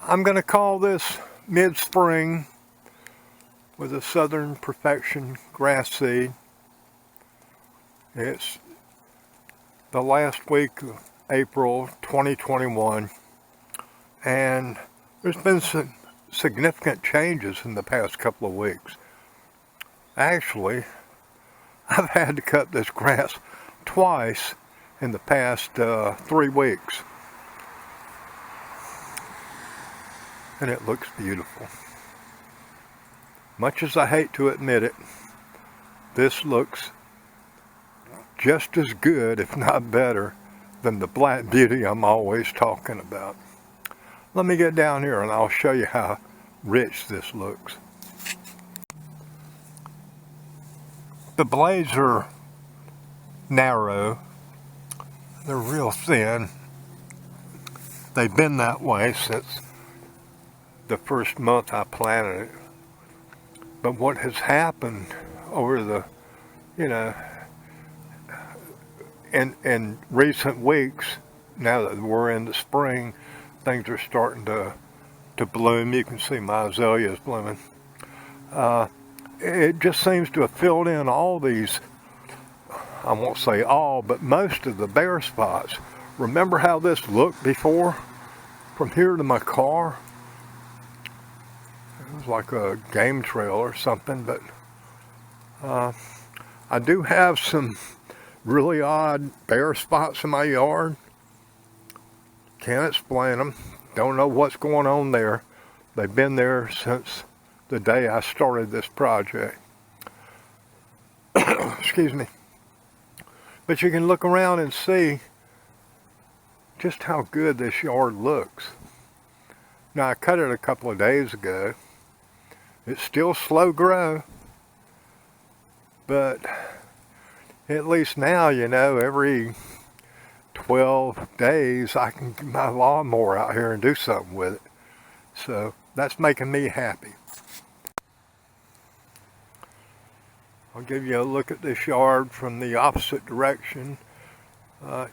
I'm going to call this mid-spring with a Southern Perfection grass seed. It's the last week of April 2021, and there's been some significant changes in the past couple of weeks. Actually, I've had to cut this grass twice in the past 3 weeks, and it looks beautiful. Much as I hate to admit it, this looks just as good, if not better, than the black beauty I'm always talking about. Let me get down here and I'll show you how rich this looks. The blades are narrow. They're real thin. They've been that way since the first month I planted it. But what has happened over the, in recent weeks, now that we're in the spring, things are starting to bloom. You can see my azaleas blooming. It just seems to have filled in all these, I won't say all, but most of the bare spots. Remember how this looked before? From here to my car? It was like a game trail or something, but I do have some really odd bare spots in my yard. Can't explain them. Don't know what's going on there. They've been there since the day I started this project. Excuse me. But you can look around and see just how good this yard looks. Now, I cut it a couple of days ago. It's still slow grow, but at least now, every 12 days I can get my lawnmower out here and do something with it. So that's making me happy. I'll give you a look at this yard from the opposite direction.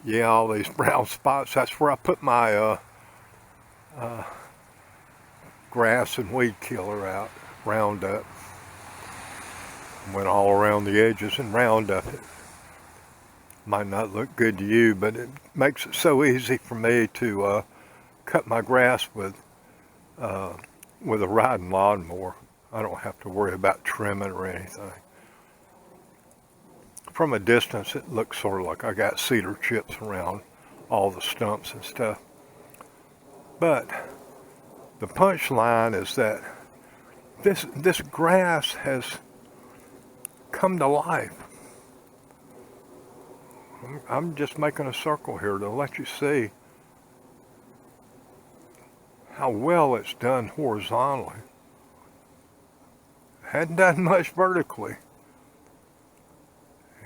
Yeah, all these brown spots, that's where I put my grass and weed killer out, Roundup. Went all around the edges and Roundup it. Might not look good to you, but it makes it so easy for me to cut my grass with a riding lawnmower. I don't have to worry about trimming or anything. From a distance, it looks sort of like I got cedar chips around all the stumps and stuff. But the punchline is that this grass has come to life. I'm just making a circle here to let you see how well it's done horizontally. Hadn't done much vertically.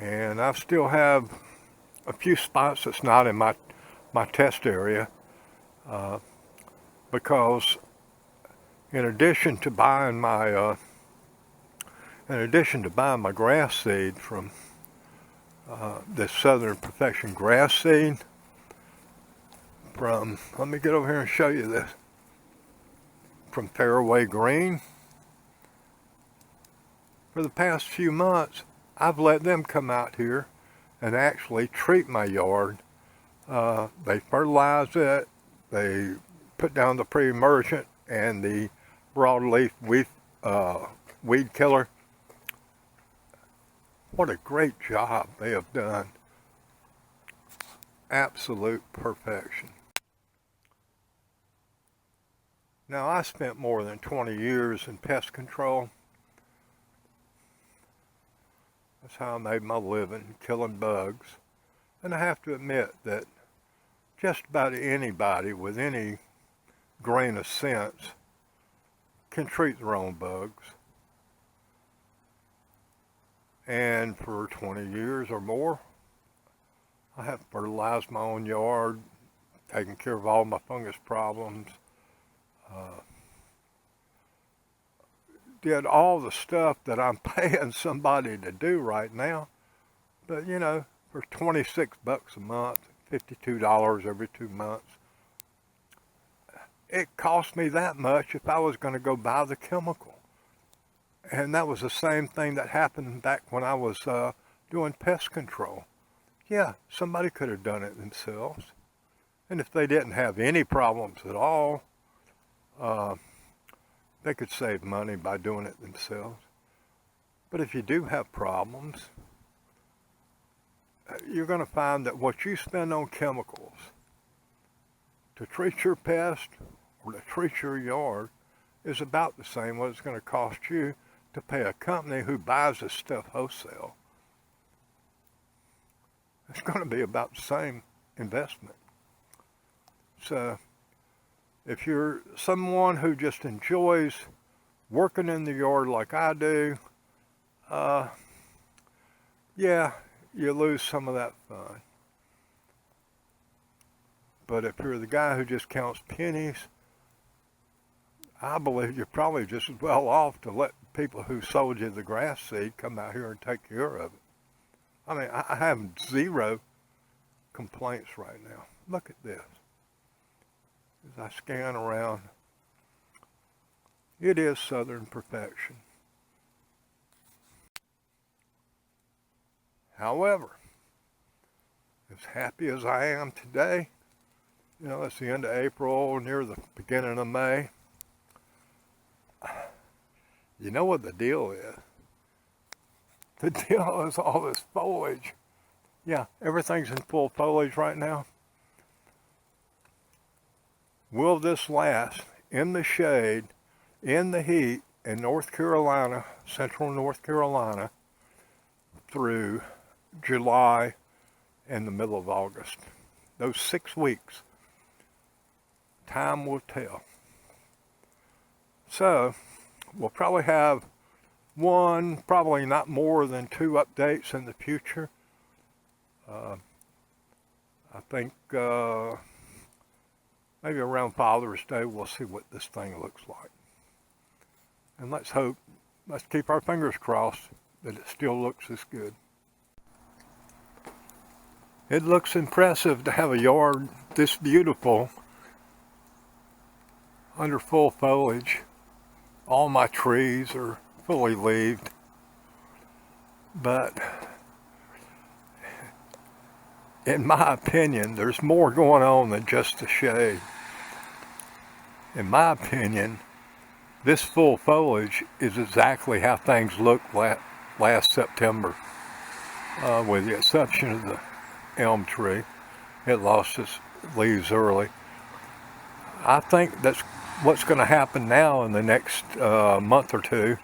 And I still have a few spots that's not in my test area because in addition to buying my grass seed from this Southern Perfection grass seed from, let me get over here and show you this, from Fairway Green. For the past few months, I've let them come out here and actually treat my yard. They fertilize it, they put down the pre-emergent and the broadleaf weed killer. What a great job they have done. Absolute perfection. Now, I spent more than 20 years in pest control. That's how I made my living, killing bugs. And I have to admit that just about anybody with any grain of sense can treat their own bugs. And for 20 years or more, I have fertilized my own yard, taken care of all my fungus problems, did all the stuff that I'm paying somebody to do right now. But for 26 bucks a month, $52 every 2 months, it cost me that much if I was going to go buy the chemical. And that was the same thing that happened back when I was doing pest control. Yeah, somebody could have done it themselves. And if they didn't have any problems at all, they could save money by doing it themselves. But if you do have problems, you're going to find that what you spend on chemicals to treat your pest or to treat your yard is about the same what it's going to cost you to pay a company who buys this stuff wholesale. It's going to be about the same investment. So if you're someone who just enjoys working in the yard like I do, yeah, you lose some of that fun. But if you're the guy who just counts pennies, I believe you're probably just as well off to let people who sold you the grass seed come out here and take care of it. I mean, I have zero complaints right now. Look at this. As I scan around, it is Southern perfection. However, as happy as I am today, you know, it's the end of April, near the beginning of May. You know what the deal is? The deal is all this foliage. Yeah, everything's in full foliage right now. Will this last in the shade, in the heat, in North Carolina, central North Carolina, through July and the middle of August? Those 6 weeks. Time will tell. So, we'll probably have one, probably not more than 2 updates in the future. I think maybe around Father's Day we'll see what this thing looks like. And let's keep our fingers crossed that it still looks this good. It looks impressive to have a yard this beautiful under full foliage. All my trees are fully leaved, but in my opinion, there's more going on than just the shade. In my opinion, this full foliage is exactly how things looked last September, with the exception of the elm tree. It lost its leaves early. I think that's what's going to happen now in the next month or two,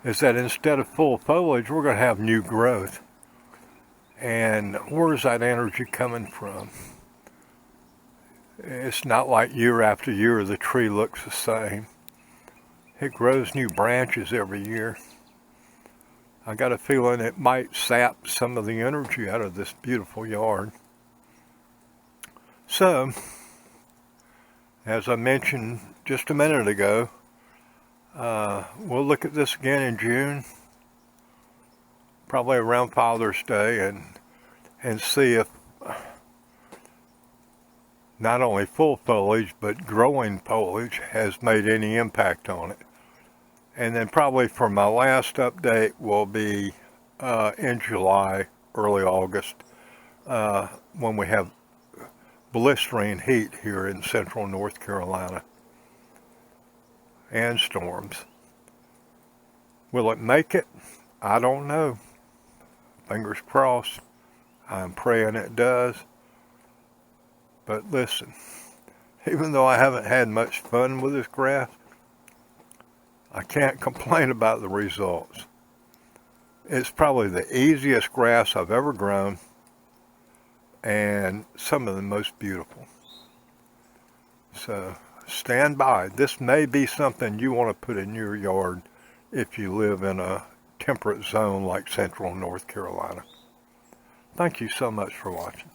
is that instead of full foliage, we're going to have new growth. And where's that energy coming from? It's not like year after year the tree looks the same. It grows new branches every year. I got a feeling it might sap some of the energy out of this beautiful yard. So, as I mentioned just a minute ago, we'll look at this again in June, probably around Father's Day, and see if not only full foliage but growing foliage has made any impact on it. And then probably for my last update will be in July, early August, when we have blistering heat here in central North Carolina and storms. Will it make it? I don't know. Fingers crossed. I'm praying it does. But listen, even though I haven't had much fun with this grass, I can't complain about the results. It's probably the easiest grass I've ever grown and some of the most beautiful. So stand by. This may be something you want to put in your yard if you live in a temperate zone like central North Carolina. Thank you so much for watching.